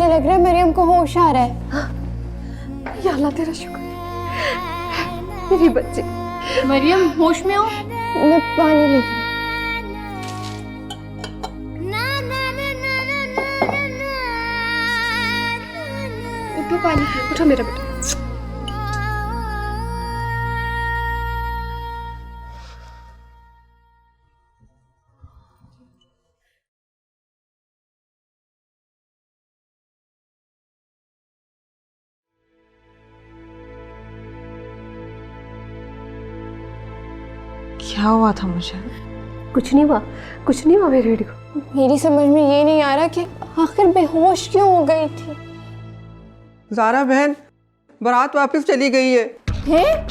मुझे लग रहा है मरियम को होश आ रहा है। हाँ। या अल्लाह तेरा शुक्र मेरी बच्ची। मरियम होश में हो? मैं पानी लेती हूँ। उठो पानी पियो, उठो मेरा बेटा। क्या हुआ था मुझे? कुछ नहीं हुआ, कुछ नहीं हुआ मेरे बेटे को। मेरी समझ में ये नहीं आ रहा कि आखिर बेहोश क्यों हो गई थी। ज़ारा बहन बारात वापस चली गई है। हैं?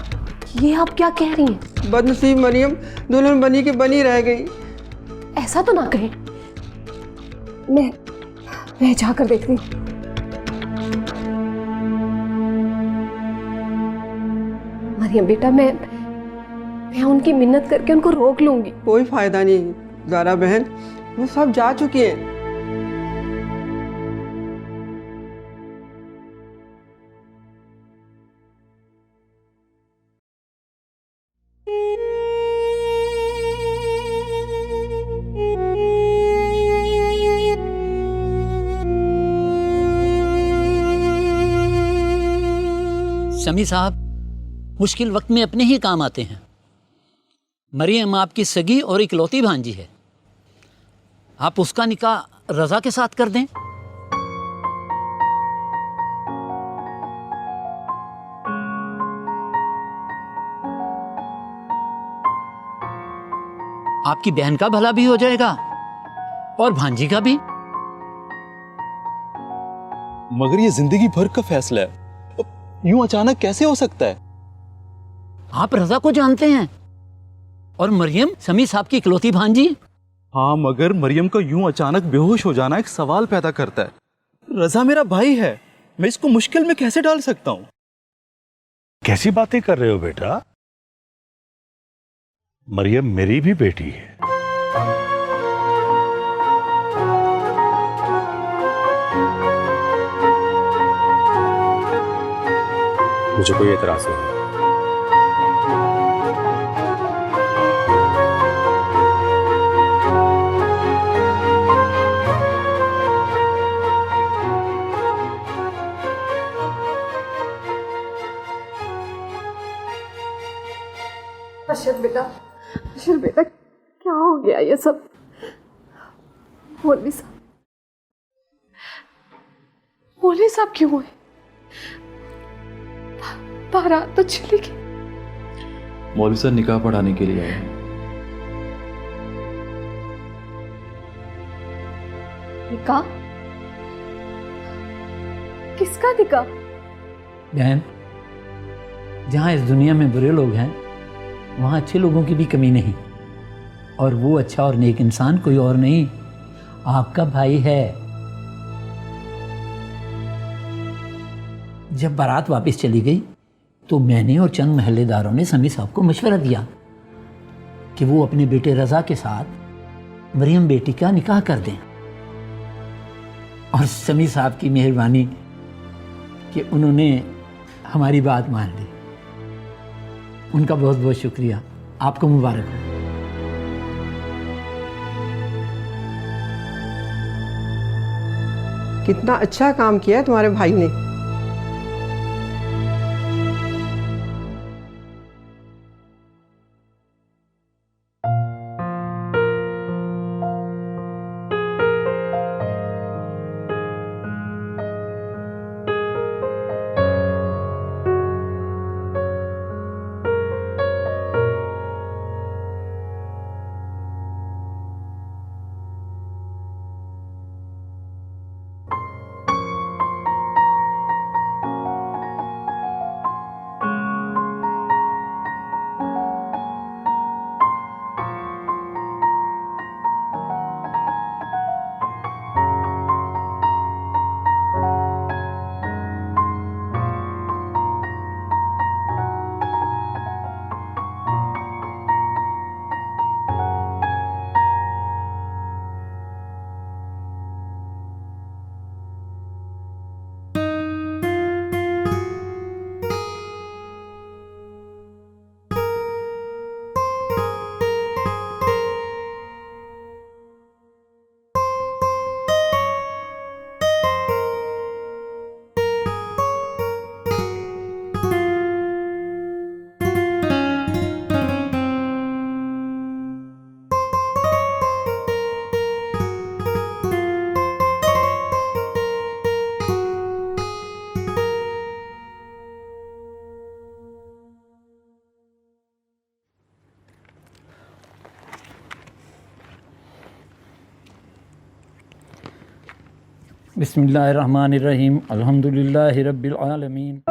ये आप क्या कह रही हैं? बदनसीब मरियम दुल्हन बनी की बनी रह गई। ऐसा तो ना कहें। मैं जाकर देखती हूँ। मरियम बेटा, मैं उनकी मिन्नत करके उनको रोक लूंगी। कोई फायदा नहीं ज़ारा बहन, वो सब जा चुकी हैं। शमी साहब मुश्किल वक्त में अपने ही काम आते हैं। मरियम आपकी सगी और इकलौती भांजी है, आप उसका निकाह रज़ा के साथ कर दें। आपकी बहन का भला भी हो जाएगा और भांजी का भी। मगर ये जिंदगी भर का फैसला है, यूं अचानक कैसे हो सकता है? आप रज़ा को जानते हैं और मरियम शमी साहब की इकलौती भांजी। हाँ, मगर मरियम का यूं अचानक बेहोश हो जाना एक सवाल पैदा करता है। रजा मेरा भाई है, मैं इसको मुश्किल में कैसे डाल सकता हूं? कैसी बातें कर रहे हो बेटा? मरियम मेरी भी बेटी है। मुझे कोई एतराज नहीं है। अशर बेटा क्या हो गया ये सब? मौलवी साहब क्यों हुए? बारात तो चली गई। मौलवी साहब निकाह पढ़ाने के लिए आए हैं। निकाह? किसका निकाह? बहन, जहाँ इस दुनिया में बुरे लोग हैं वहाँ अच्छे लोगों की भी कमी नहीं, और वो अच्छा और नेक इंसान कोई और नहीं, आपका भाई है। जब बारात वापस चली गई तो मैंने और चंद महल्लेदारों ने समी साहब को मशवरा दिया कि वो अपने बेटे रज़ा के साथ मरियम बेटी का निकाह कर दें, और समी साहब की मेहरबानी कि उन्होंने हमारी बात मान ली। उनका बहुत बहुत शुक्रिया। आपको मुबारक हो। कितना अच्छा काम किया है तुम्हारे भाई ने। बिस्मिल्लाहिर्रहमानिर्रहीम अल्हम्दुलिल्लाहि रब्बिल आलमीन।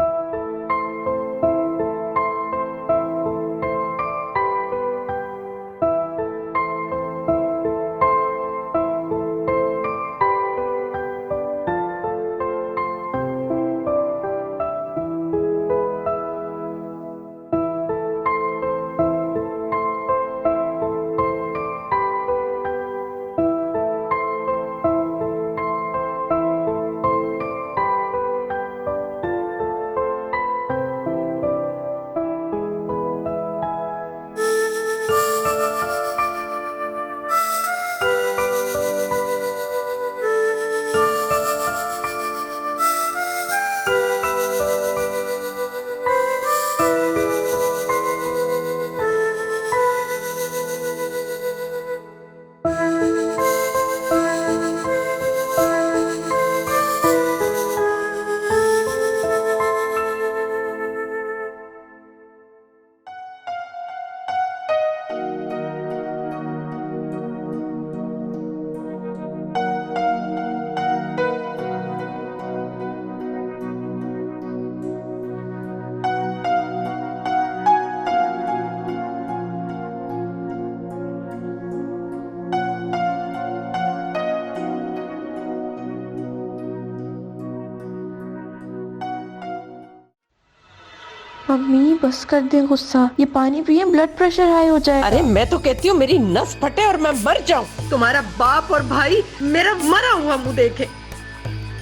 मम्मी बस कर दे गुस्सा, ये पानी पिए ब्लड प्रेशर हाई हो जाए। अरे मैं तो कहती हूँ मेरी नस फटे और मैं मर जाऊँ, तुम्हारा बाप और भाई मेरा मरा हुआ मुंह देखे।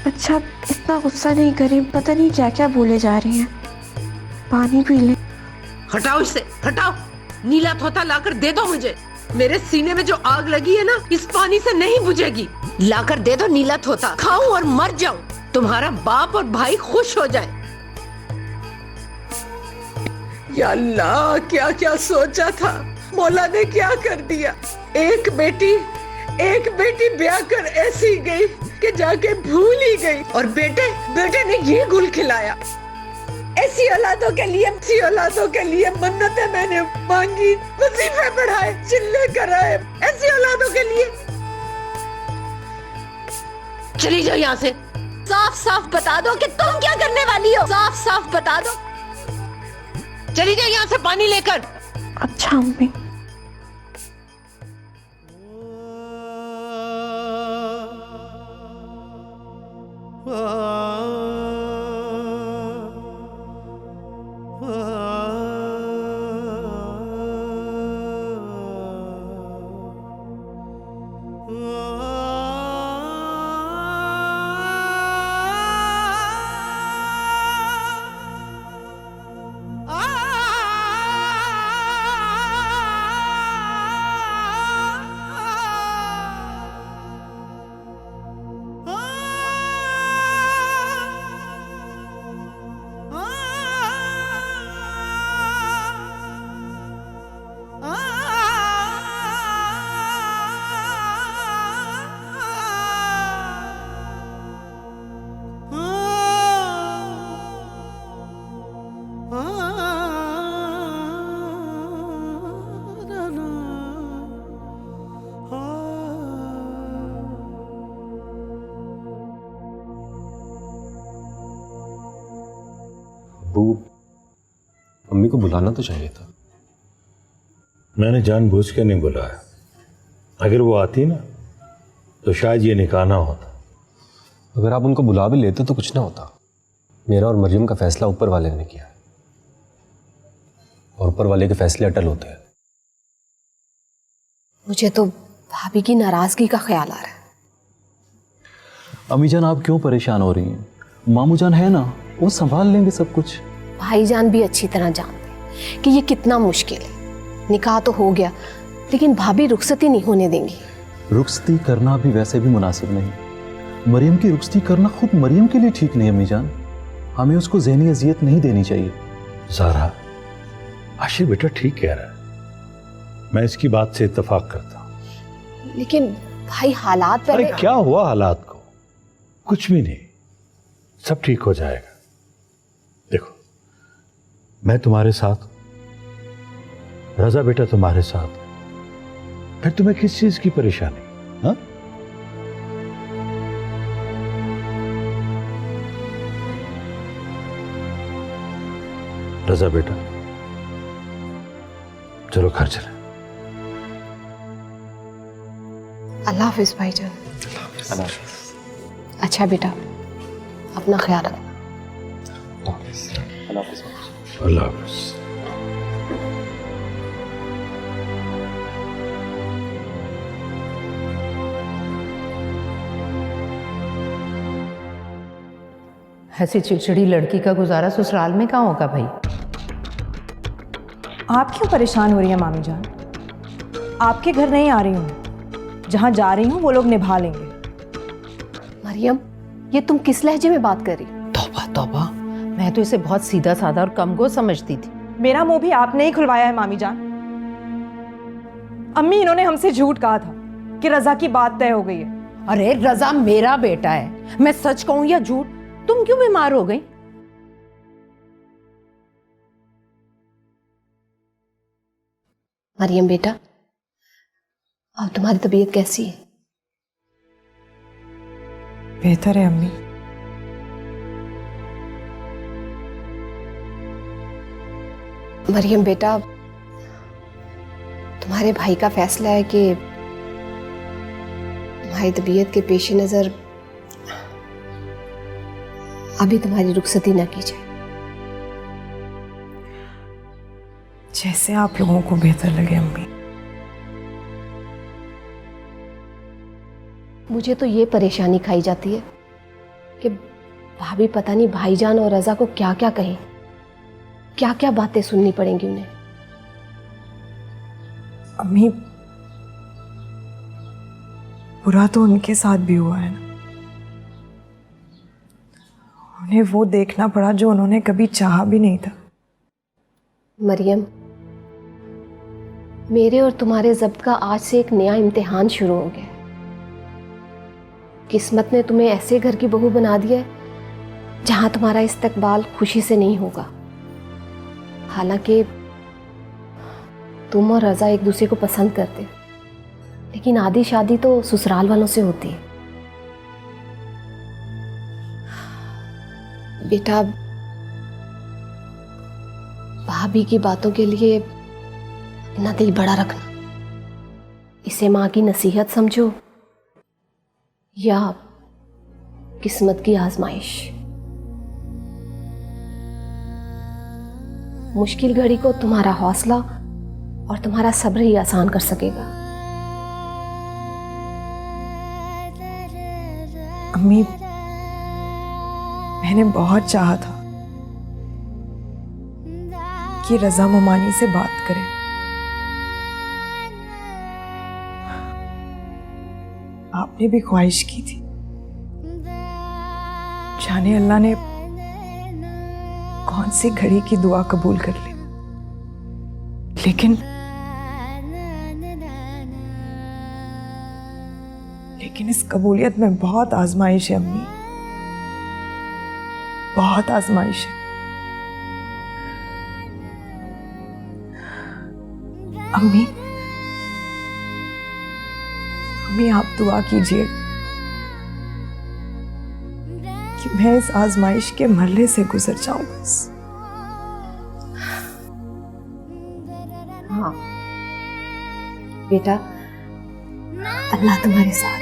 अच्छा इतना गुस्सा नहीं करें, पता नहीं क्या क्या बोले जा रही हैं। पानी पी ले। हटाओ इसे, हटाओ। नीला थोथा लाकर दे दो मुझे। मेरे सीने में जो आग लगी है ना, इस पानी से नहीं बुझेगी। लाकर दे दो नीला थोथा, खाऊं और मर जाऊं, तुम्हारा बाप और भाई खुश हो जाए। या अल्लाह, क्या क्या सोचा था, मौला ने क्या कर दिया। एक बेटी ब्याह कर ऐसी गई कि जाके भूल ही गई, और बेटे ने ये गुल खिलाया। ऐसी औलादों के लिए मन्नतें मैंने मांगी, वजीफे पढ़ाए, चिल्ले कराए, ऐसी औलादों के लिए। चली जाओ यहाँ से। साफ साफ बता दो कि तुम क्या करने वाली हो, साफ साफ बता दो। चली जाओ यहाँ से पानी लेकर। अच्छा मम्मी। अबू, मम्मी को बुलाना तो चाहिए था। मैंने जानबूझ के नहीं बुलाया। अगर वो आती ना तो शायद ये निकाह ना होता। अगर आप उनको बुला भी लेते तो कुछ ना होता। मेरा और मरियम का फैसला ऊपर वाले ने किया है, और ऊपर वाले के फैसले अटल होते हैं। मुझे तो भाभी की नाराजगी का ख्याल आ रहा है। अम्मी जान, आप क्यों परेशान हो रही हैं? मामू जान है ना, वो संभाल लेंगे सब कुछ। भाईजान भी अच्छी तरह जानते हैं कि ये कितना मुश्किल है। निकाह तो हो गया, लेकिन भाभी रुखसती नहीं होने देंगी। रुखसती करना भी वैसे भी मुनासिब नहीं। मरियम की रुखसती करना खुद मरियम के लिए ठीक नहीं अम्मी जान। हमें उसको ज़हनी अजियत नहीं देनी चाहिए। ज़ारा, आशिर बेटा ठीक कह रहा है, मैं इसकी बात से इत्तेफाक करता हूँ। लेकिन भाई हालात अरे क्या हुआ हालात को? कुछ भी नहीं, सब ठीक हो जाएगा। देखो, मैं तुम्हारे साथ, रजा बेटा तुम्हारे साथ, फिर तुम्हें किस चीज की परेशानी? हाँ, रजा बेटा, चलो घर चले। अल्लाह हाफिज भाईजान। अच्छा बेटा, अपना ख्याल रखना। अल्लाह हाफिज। ऐसी चिड़चिड़ी लड़की का गुजारा ससुराल में कहाँ होगा भाई? आप क्यों परेशान हो रही हैं मामी जान? आपके घर नहीं आ रही हूँ, जहाँ जा रही हूँ वो लोग निभा लेंगे। मरियम, ये तुम किस लहजे में बात कर रही? तौबा तौबा, मैं तो इसे बहुत सीधा साधा और कमगो समझती थी। मेरा मुंह भी आपने ही खुलवाया है मामी जान। अम्मी, इन्होंने हमसे झूठ कहा था कि रजा की बात तय हो गई है। अरे रजा मेरा बेटा है, मैं सच कहूं या झूठ? तुम क्यों बीमार हो गई? मरियम बेटा, अब तुम्हारी तबीयत कैसी है? बेहतर है अम्मी। मरियम बेटा, तुम्हारे भाई का फैसला है कि तुम्हारी तबीयत के पेश नज़र अभी तुम्हारी रुखसती ना की जाए। जैसे आप लोगों को बेहतर लगे अम्मी। मुझे तो ये परेशानी खाई जाती है कि भाभी पता नहीं भाईजान और रजा को क्या क्या कहें, क्या क्या बातें सुननी पड़ेंगी उन्हें। अम्मी, बुरा तो उनके साथ भी हुआ है ना। उन्हें वो देखना पड़ा जो उन्होंने कभी चाहा भी नहीं था। मरियम, मेरे और तुम्हारे ज़ब्त का आज से एक नया इम्तिहान शुरू हो गया। किस्मत ने तुम्हें ऐसे घर की बहू बना दिया है जहां तुम्हारा इस्तकबाल खुशी से नहीं होगा। हालांकि तुम और रजा एक दूसरे को पसंद करते, लेकिन आधी शादी तो ससुराल वालों से होती है। बेटा, भाभी की बातों के लिए अपना दिल बड़ा रखना। इसे माँ की नसीहत समझो या किस्मत की आजमाइश। मुश्किल घड़ी को तुम्हारा हौसला और तुम्हारा सब्र ही आसान कर सकेगा। अम्मी, मैंने बहुत चाहा था कि रजा मोमानी से बात करें। आपने भी ख्वाहिश की थी। जाने अल्लाह ने कौन सी घड़ी की दुआ कबूल कर ली। लेकिन इस कबूलियत में बहुत आजमाइश है अम्मी, बहुत आजमाइश है। अम्मी, आप दुआ कीजिए कि मैं इस आजमाइश के मरले से गुजर जाऊं बस। हाँ बेटा, अल्लाह तुम्हारे साथ है।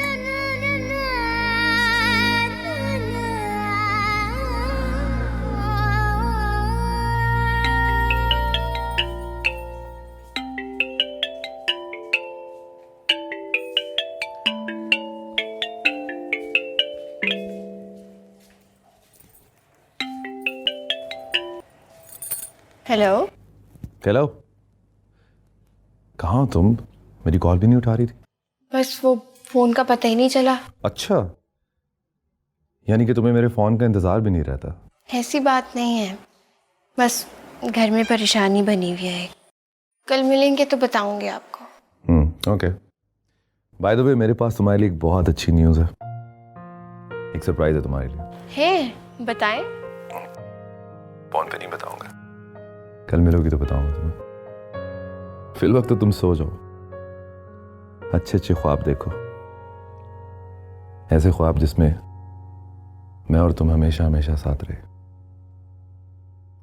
हेलो। हेलो, कहाँ हो तुम? मेरी कॉल भी नहीं उठा रही थी। बस वो फोन का पता ही नहीं चला। अच्छा, यानी कि तुम्हें मेरे फोन का इंतजार भी नहीं रहता? ऐसी बात नहीं है, बस घर में परेशानी बनी हुई है। कल मिलेंगे तो बताऊंगी आपको। ओके। बाय द वे, मेरे पास तुम्हारे लिए एक बहुत अच्छी न्यूज़ है। एक सरप्राइज है तुम्हारे लिए। है? बताएं। फोन पे नहीं बताऊंगा, कल मिलोगी तो बताऊंगा तुम्हें। फिल वक्त तो तुम सो जाओ, अच्छे अच्छे ख्वाब देखो, ऐसे ख्वाब जिसमें मैं और तुम हमेशा हमेशा साथ रहे।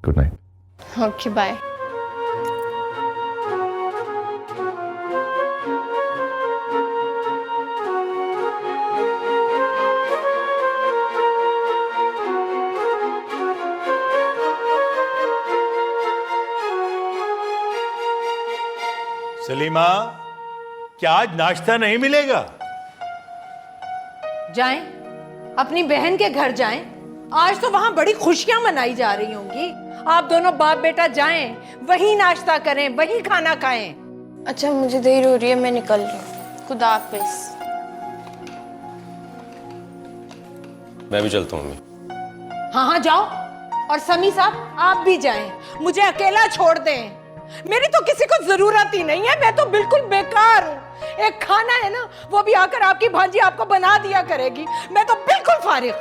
Good night. Okay bye. Salima, क्या आज नाश्ता नहीं मिलेगा? जाएं, अपनी बहन के घर जाएं। आज तो वहां बड़ी खुशियां मनाई जा रही होंगी। आप दोनों बाप बेटा जाएं, वहीं नाश्ता करें, वहीं खाना खाएं। अच्छा, मुझे देर हो रही है, मैं निकल रही हूँ। खुदा हाफिज। मैं भी चलता हूँ मम्मी। हाँ हाँ जाओ। और समी साहब आप भी जाएं, मुझे अकेला छोड़ दें। मेरी तो किसी को जरूरत ही नहीं है, मैं तो बिल्कुल बेकार हूँ। एक खाना है ना, वो भी आकर आपकी भांजी आपको बना दिया करेगी। मैं तो बिल्कुल फारिग।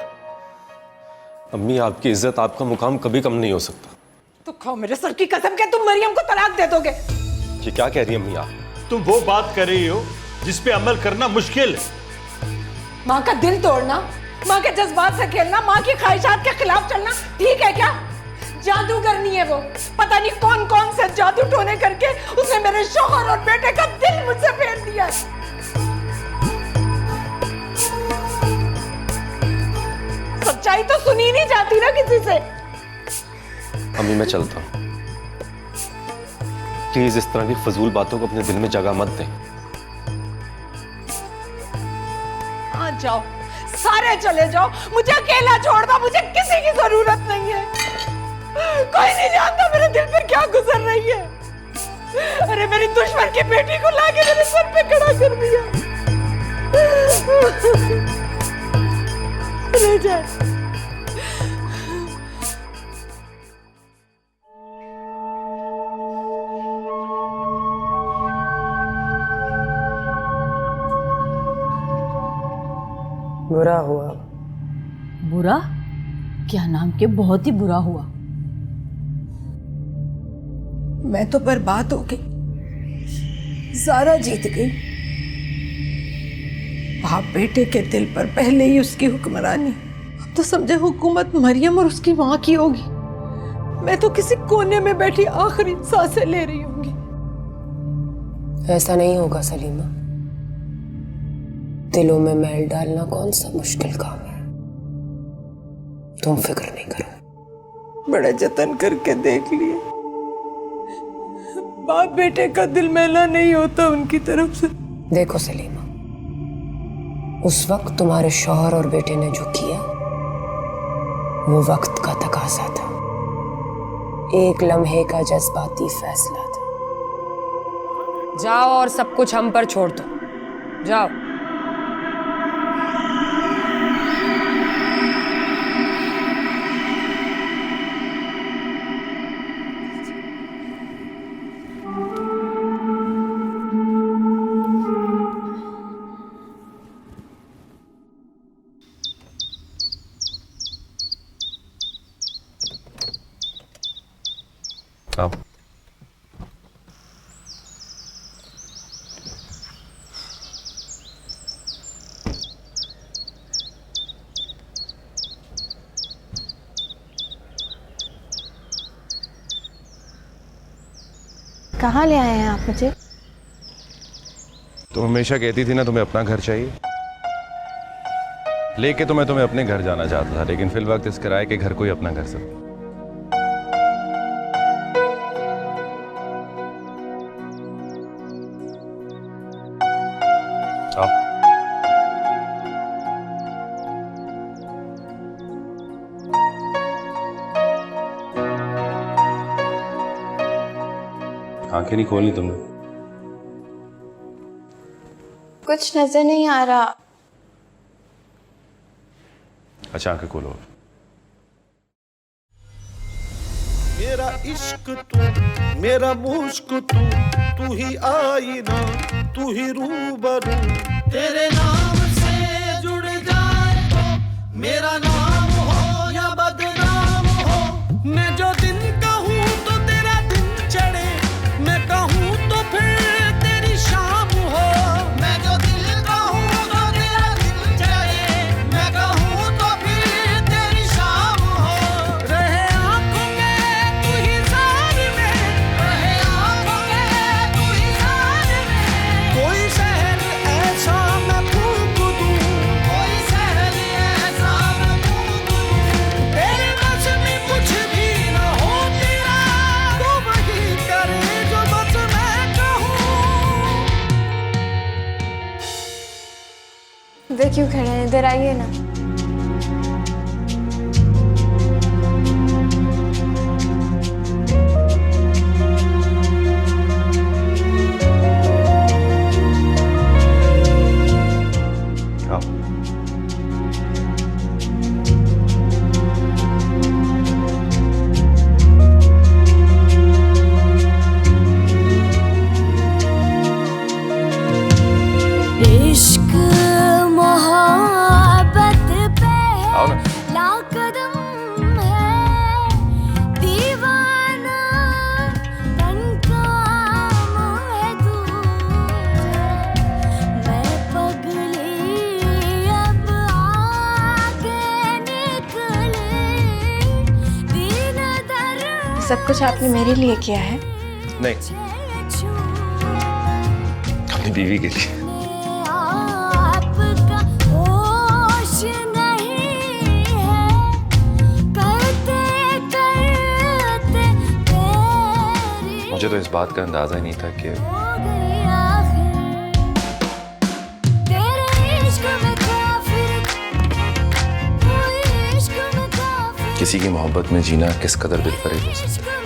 अम्मी, आपकी इज्जत, आपका मुकाम कभी कम नहीं हो सकता। तो खाओ मेरे सर की कसम के तुम मरियम को तलाक दे दोगे। ये क्या कह रही है अम्मी आप? तुम वो बात कर रही हो जिस पे अमल करना मुश्किल है। माँ का दिल तोड़ना, माँ के जज्बात से खेलना, माँ की ख्वाहिशात के खिलाफ चलना ठीक है क्या? जादूगरनी है वो। पता नहीं कौन कौन से जादू टोने करके उसने मेरे शौहर और बेटे का दिल मुझसे फेर दिया। सच्चाई तो सुनी नहीं जाती ना किसी से। अम्मी मैं चलता हूँ। प्लीज इस तरह की फजूल बातों को अपने दिल में जगह मत दें। हाँ जाओ, सारे चले जाओ, मुझे अकेला छोड़ दो। मुझे किसी की जरूरत नहीं है। कोई नहीं जानता मेरे दिल पे क्या गुजर रही है। अरे मेरी दुश्मन की बेटी को लाके मेरे सर पे खड़ा कर दिया। रह जाए। बुरा हुआ। बुरा? क्या नाम के बहुत ही बुरा हुआ। मैं तो बर्बाद हो गई। ज़ारा जीत गई। बाप बेटे के दिल पर पहले ही उसकी हुक्मरानी। अब तो समझे हुकूमत मरियम और उसकी माँ की होगी। मैं तो किसी कोने में बैठी आखिरी सांसें ले रही होंगी। ऐसा नहीं होगा सलीमा। दिलों में मैल डालना कौन सा मुश्किल काम है। तुम फिक्र नहीं करो। बड़े जतन करके देख लिए, बाप बेटे का दिल मैला नहीं होता उनकी तरफ से। देखो सलीमा, उस वक्त तुम्हारे शौहर और बेटे ने जो किया वो वक्त का तकाजा था, एक लम्हे का जज्बाती फैसला था। जाओ और सब कुछ हम पर छोड़ दो। जाओ। आओ। कहाँ ले आए हैं आप मुझे? तुम हमेशा कहती थी ना तुम्हें अपना घर चाहिए। लेके तो मैं तुम्हें अपने घर जाना चाहता था, लेकिन फिल वक्त इस किराए के घर को ही अपना घर समझा। आंखें नहीं खोलनी तुमने? कुछ नजर नहीं आ रहा। अच्छा आंखें खोलो। मेरा इश्क तू, मेरा मुश्क तू, तू ही आईना, तू ही रूबरू। तेरे नाम से जुड़ जाए तो मेरा नाम हो या बदनाम हो। मैं जो दिन कहूँ तो तेरा दिन चढ़े, मैं कहूँ तो फिर तेरी शाम हो। मैं जो दिल कहूँ तो तेरा दिल चढ़े, मैं कहूँ तो फिर तेरी शाम हो। रहे आँखों में तू ही सारा इधर क्यों खड़े हैं? इधर आइए ना। इश्क मोहब्बत पहला कदम है, दीवाना बन काम है तुझे, मैं पगली अब आगे निकले दीन दर। सब कुछ आपने मेरे लिए किया है? नहीं, अपनी बीवी के लिए। मुझे तो इस बात का अंदाजा ही नहीं था कि किसी की मोहब्बत में जीना किस कदर दिलफरेब हो सकता है।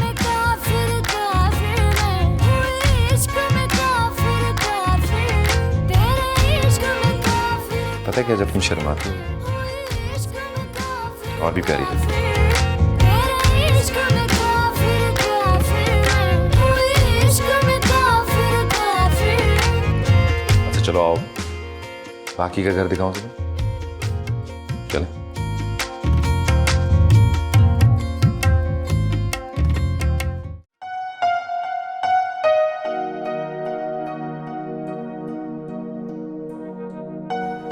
पता है क्या, जब तुम शर्माती हो और भी प्यारी लगती है। अच्छा चलो आओ, बाकी का घर दिखाऊं तुम्हें, चलो।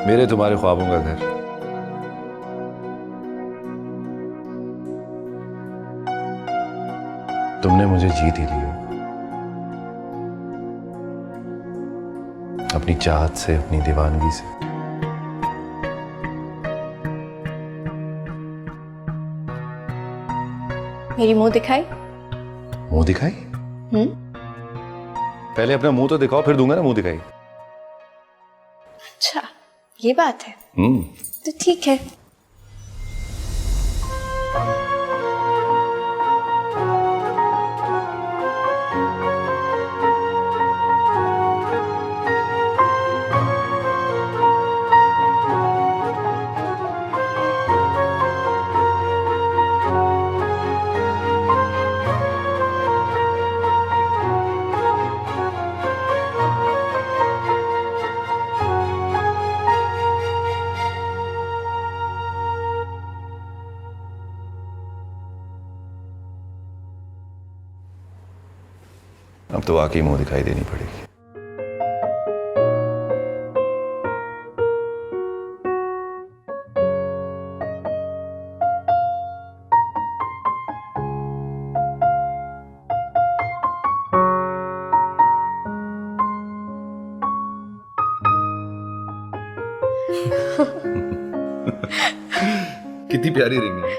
मेरे तुम्हारे ख्वाबों का घर, तुमने मुझे जीत ही लिया, अपनी चाहत से, अपनी दीवानगी से। मेरी मुंह दिखाई? मुंह दिखाई? पहले अपना मुंह तो दिखाओ, फिर दूंगा ना मुंह दिखाई। अच्छा ये बात है, तो ठीक है। अब तो वाकई मुंह दिखाई देनी पड़ेगी। कितनी प्यारी रिंग है।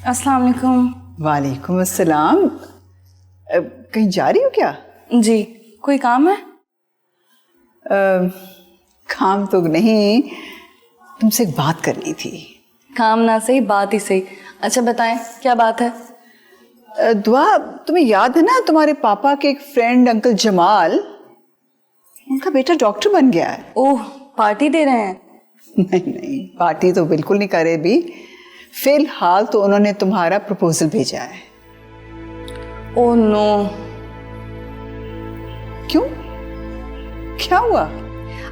अस्सलाम वालेकुम। वालेकुम अस्सलाम। कहीं जा रही हो क्या? जी, कोई काम है? काम तो नहीं, तुमसे एक बात करनी थी। काम ना सही, बात ही सही। अच्छा बताएं, क्या बात है? दुआ, तुम्हें याद है ना तुम्हारे पापा के एक फ्रेंड अंकल जमाल, उनका बेटा डॉक्टर बन गया है। ओह, पार्टी दे रहे हैं? नहीं नहीं, पार्टी तो बिल्कुल नहीं करे भी। फिलहाल तो उन्होंने तुम्हारा प्रपोजल भेजा है। Oh no. क्यों, क्या हुआ?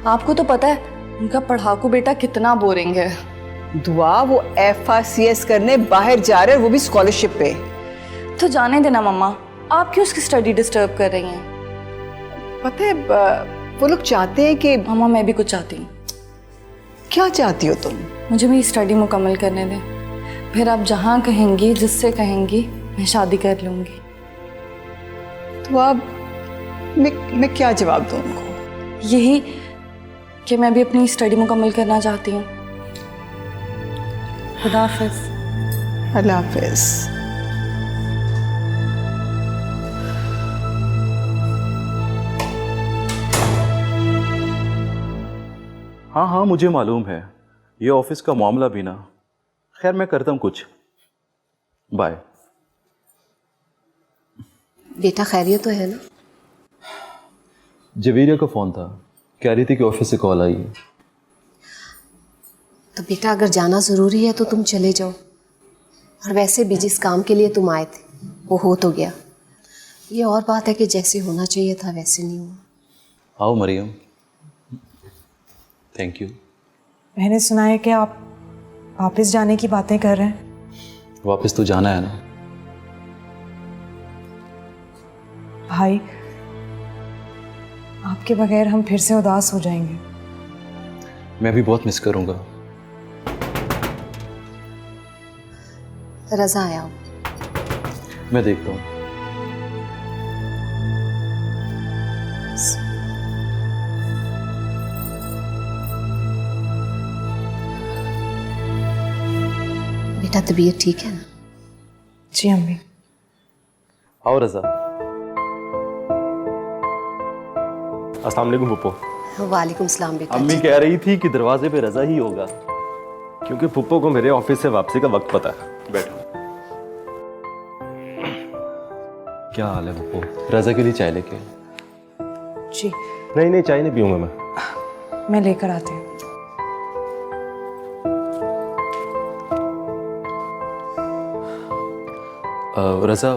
आपको तो पता है उनका पढ़ाकू बेटा कितना बोरिंग है। दुआ वो FRCS करने बाहर जा रहे हैं, वो भी स्कॉलरशिप पे। तो जाने देना मम्मा, आप क्यों उसकी स्टडी डिस्टर्ब कर रही हैं? पता है वो लोग चाहते हैं कि मम्मा मैं भी कुछ चाहती हूँ। क्या चाहती हो तुम? मुझे मेरी स्टडी मुकम्मल करने दें, फिर आप जहाँ कहेंगी, जिससे कहेंगी, मैं शादी कर लूँगी। तो अब मैं क्या जवाब दूँ उनको? यही कि मैं भी अपनी स्टडी मुकम्मल करना चाहती हूँ। खुदा हाफिज़। अल्लाह हाफिज़। हाँ हाँ मुझे मालूम है, ये ऑफिस का मामला भी ना। खैर मैं करता हूँ कुछ। बाय। बेटा खैरियत तो है ना? जवेरिया का फ़ोन था, कह रही थी कि ऑफिस से कॉल आई है। तो बेटा अगर जाना ज़रूरी है तो तुम चले जाओ, और वैसे भी जिस काम के लिए तुम आए थे वो हो तो गया। ये और बात है कि जैसे होना चाहिए था वैसे नहीं हुआ। आओ मरियम। Thank you. मैंने सुना है कि आप वापस जाने की बातें कर रहे हैं। वापस तो जाना है ना भाई, आपके बगैर हम फिर से उदास हो जाएंगे। मैं भी बहुत मिस करूंगा। रजा आया हो? मैं देखता हूँ। बेटा तबीयत ठीक है ना? जी अम्मी। आओ रजा। अस्सलाम वालेकुम पुप्पो। वालेकुम सलाम बेटा। अम्मी कह रही थी कि दरवाजे पे रजा ही होगा, क्योंकि पुप्पो को मेरे ऑफिस से वापसी का वक्त पता है। बैठो। क्या हाल है पुप्पो? रजा के लिए चाय लेके? जी नहीं नहीं, चाय नहीं पीऊंगा मैं लेकर आती हूँ। रजा,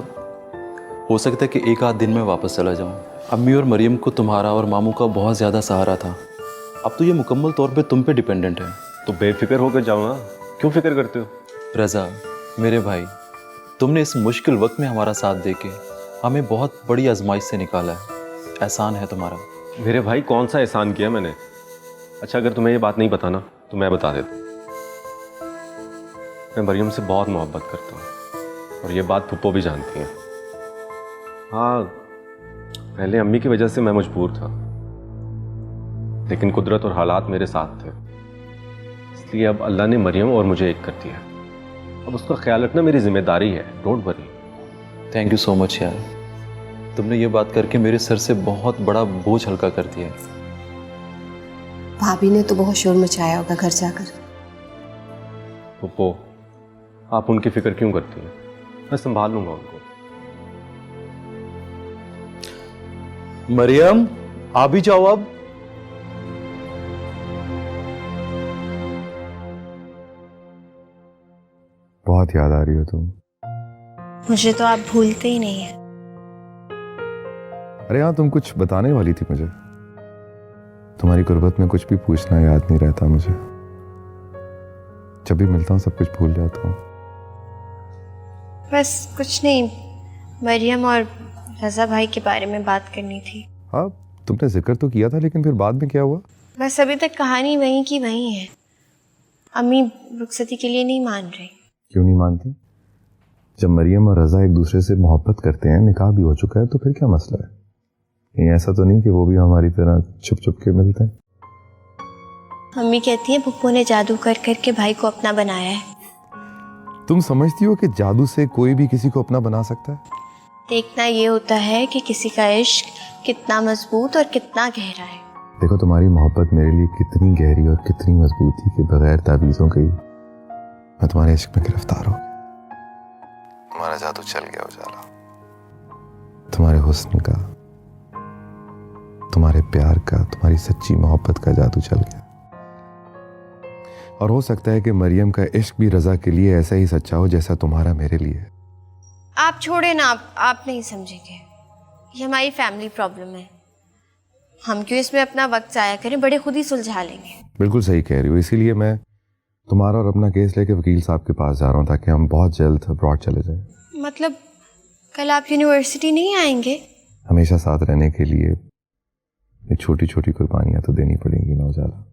हो सकता है कि एक आध दिन में वापस चला जाऊं। अम्मी और मरियम को तुम्हारा और मामू का बहुत ज़्यादा सहारा था, अब तो ये मुकम्मल तौर पे तुम पे डिपेंडेंट है। तो बेफिक्र होकर जाओ ना, क्यों फिक्र करते हो? रजा मेरे भाई, तुमने इस मुश्किल वक्त में हमारा साथ देके हमें बहुत बड़ी आजमाइश से निकाला है, एहसान है तुम्हारा। मेरे भाई कौन सा एहसान किया मैंने? अच्छा अगर तुम्हें ये बात नहीं पता ना तो मैं बता देता हूँ। मैं मरियम से बहुत मोहब्बत करता हूँ और ये बात पुप्पो भी जानती हैं। हाँ, पहले अम्मी की वजह से मैं मजबूर था, लेकिन कुदरत और हालात मेरे साथ थे, इसलिए अब अल्लाह ने मरियम और मुझे एक कर दिया। अब उसका ख्याल रखना मेरी जिम्मेदारी है। Don't worry. Thank you so much यार, तुमने ये बात करके मेरे सर से बहुत बड़ा बोझ हल्का कर दिया। भाभी ने तो बहुत शोर मचाया होगा घर जाकर। पुप्पो, आप उनकी फिक्र क्यों करती हैं? मैं संभाल लूंगा उनको। मरियम आ भी जाओ अब। बहुत याद आ रही हो तुम। मुझे तो आप भूलते ही नहीं है। अरे हाँ, तुम कुछ बताने वाली थी मुझे। तुम्हारी गुर्बत में कुछ भी पूछना याद नहीं रहता मुझे। जब भी मिलता हूँ सब कुछ भूल जाता हूँ। बस कुछ नहीं, मरियम और रजा भाई के बारे में बात करनी थी। हाँ, तुमने जिक्र तो किया था, लेकिन फिर बाद में क्या हुआ? बस अभी तक कहानी वहीं की वहीं है। अम्मी रुखसती के लिए नहीं मान रही। क्यों नहीं मानती? जब मरियम और रजा एक दूसरे से मोहब्बत करते हैं, निकाह भी हो चुका है, तो फिर क्या मसला है? ये ऐसा तो नहीं कि वो भी हमारी तरह छुप छुप के मिलते हैं। अम्मी कहती है पुप्पो ने जादू कर करके भाई को अपना बनाया है। तुम समझती हो कि जादू से कोई भी किसी को अपना बना सकता है? देखना ये होता है कि किसी का इश्क कितना मजबूत और कितना गहरा है। देखो, तुम्हारी मोहब्बत मेरे लिए कितनी गहरी और कितनी मजबूत थी कि बगैर ताबीज़ों के मैं तुम्हारे इश्क में गिरफ्तार हो गया। तुम्हारा जादू चल गया उजाला। तुम्हारे हुस्न का, तुम्हारे प्यार का, तुम्हारी सच्ची मोहब्बत का जादू चल गया। और हो सकता है कि मरियम का इश्क भी रजा के लिए ऐसा ही सच्चा हो जैसा तुम्हारा मेरे लिए है। आप छोड़े ना, आप नहीं समझेंगे। ये हमारी फैमिली प्रॉब्लम है। हम क्यों इसमें अपना वक्त जाया करें, बड़े खुद ही सुलझा लेंगे। बिल्कुल सही कह रही हो, इसीलिए मैं तुम्हारा और अपना केस लेके वकील साहब के पास जा रहा हूँ ताकि हम बहुत जल्द अब्रॉड चले जाएं। मतलब कल आप यूनिवर्सिटी नहीं आएंगे? हमेशा साथ रहने के लिए ये छोटी छोटी कुर्बानियां तो देनी पड़ेंगी ना उजाला।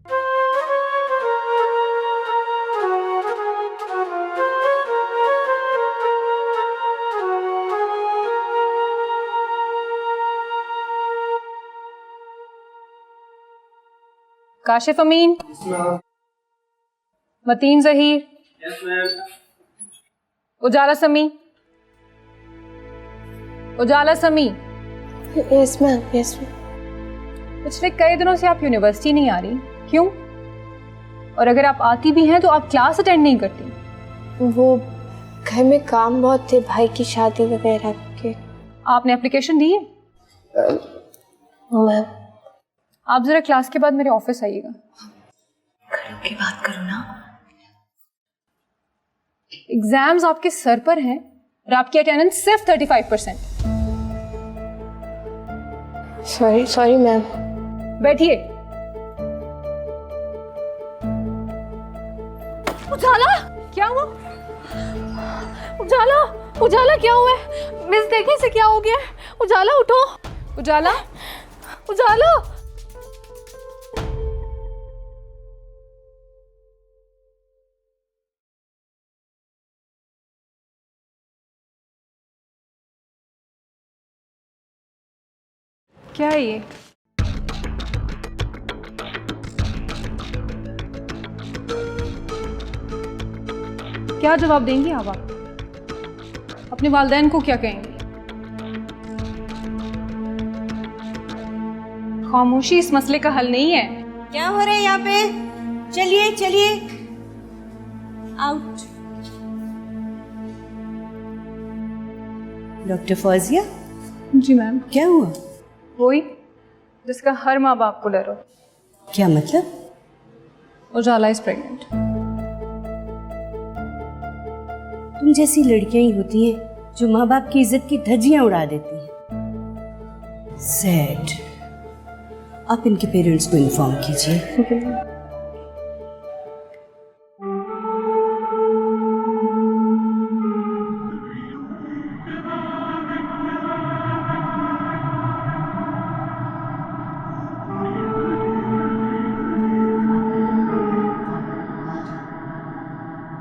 काशिफ अमीन, मतीन जहीर, उजाला समी, उजाला समी। Yes ma'am, yes ma'am. पिछले कई दिनों से आप यूनिवर्सिटी नहीं आ रही, क्यों? और अगर आप आती भी हैं तो आप क्लास अटेंड नहीं करती। वो घर में काम बहुत थे, भाई की शादी वगैरह के। आपने एप्लीकेशन दी है? मैम आप जरा क्लास के बाद मेरे ऑफिस आइएगा। खड़े होके बात करो ना। एग्जाम्स आपके सर पर हैं और आपकी अटेंडेंस सिर्फ 35%। Sorry ma'am. बैठिए। उजाला, क्या हुआ? उजाला, उजाला क्या हुआ है? मिस देखने से क्या हो गया? उजाला उठो। उजाला, उजाला। क्या है ये? क्या जवाब देंगी आप अपने वालिदैन को क्या कहेंगे? खामोशी इस मसले का हल नहीं है। क्या हो रहा है यहाँ पे? चलिए चलिए, आउट। डॉक्टर फौजिया। जी मैम। क्या हुआ? वही जिसका हर माँ बाप को डर हो। क्या मतलब? उजाला इज प्रेग्नेंट। तुम जैसी लड़कियां ही होती हैं जो माँ बाप की इज्जत की धज्जियां उड़ा देती हैं। सैड। आप इनके पेरेंट्स को इन्फॉर्म कीजिए।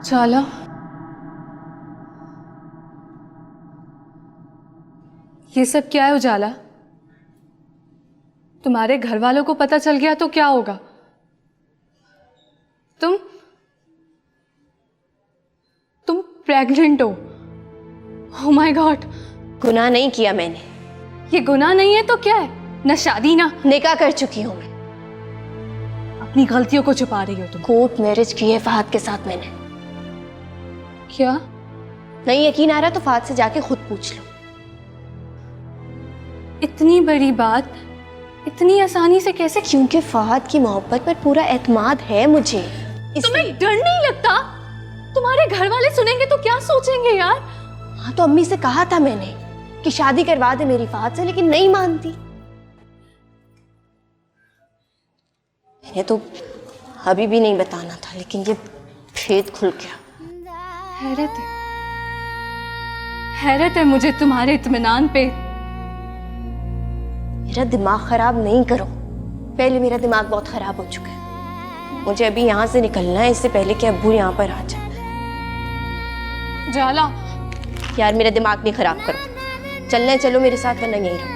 उजाला, ये सब क्या है उजाला? तुम्हारे घर वालों को पता चल गया तो क्या होगा? तुम प्रेग्नेंट हो? Oh my God. गुनाह नहीं किया मैंने। ये गुनाह नहीं है तो क्या है? न शादी ना निकाह कर चुकी हूँ मैं। अपनी गलतियों को छुपा रही हो तुम। कोर्ट मैरिज की है फहद के साथ मैंने। क्या? नहीं यकीन आ रहा तो फहद से जाके खुद पूछ लो। इतनी बड़ी बात इतनी आसानी से कैसे? क्योंकि फहद की मोहब्बत पर पूरा एतमाद है मुझे। तुम्हें डर नहीं लगता? तुम्हारे घर वाले सुनेंगे तो क्या सोचेंगे यार? हाँ तो अम्मी से कहा था मैंने कि शादी करवा दे मेरी फहद से, लेकिन नहीं मानती। मैंने तो अभी भी नहीं बताना था, लेकिन ये भेद खुल गया। हैरत है मुझे तुम्हारे इत्मीनान पे। मेरा दिमाग खराब नहीं करो। पहले मेरा दिमाग बहुत खराब हो चुका है। मुझे अभी यहाँ से निकलना है, इससे पहले कि अब्बू यहाँ पर आ जाए। जाला, यार मेरा दिमाग नहीं खराब करो। चलना है चलो मेरे साथ, वरना यहीं रहो।